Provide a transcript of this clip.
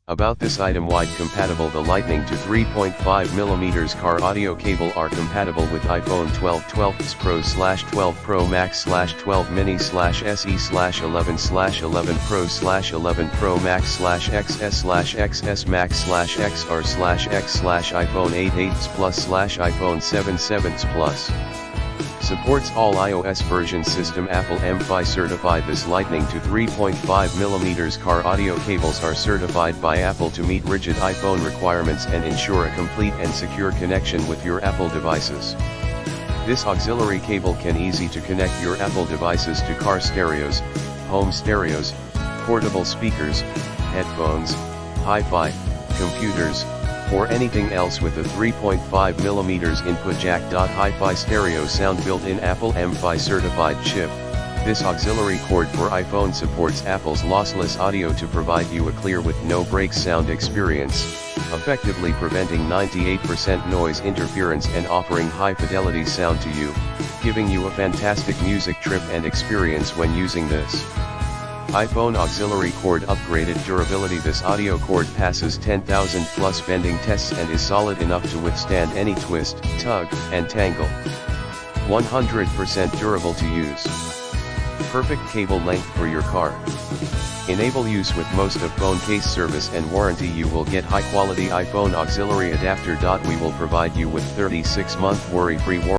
About this item: wide compatible. The Lightning to 3.5mm car audio cable are compatible with iPhone 12, 12s Pro / 12 Pro Max / 12 mini / SE / 11 / 11 Pro / 11 Pro Max / XS / XS Max / XR / X / iPhone 8, 8s Plus / iPhone 7, 7s Plus. Supports all iOS version system. Apple MFi certified. This Lightning to 3.5mm car audio cables are certified by Apple to meet rigid iPhone requirements and ensure a complete and secure connection with your Apple devices. This auxiliary cable can easy to connect your Apple devices to car stereos, home stereos, portable speakers, headphones, hi-fi, computers, or anything else with a 3.5mm input jack. Hi-fi stereo sound built-in Apple MFi certified chip. This auxiliary cord for iPhone supports Apple's lossless audio to provide you a clear with no breaks sound experience, effectively preventing 98% noise interference and offering high-fidelity sound to you, giving you a fantastic music trip and experience when using this iPhone auxiliary cord. Upgraded durability. This audio cord passes 10,000 plus bending tests and is solid enough to withstand any twist, tug, and tangle. 100% durable to use. Perfect cable length for your car. Enable use with most of phone case service and warranty. You will get high quality iPhone auxiliary adapter. We will provide you with 36-month worry-free warranty.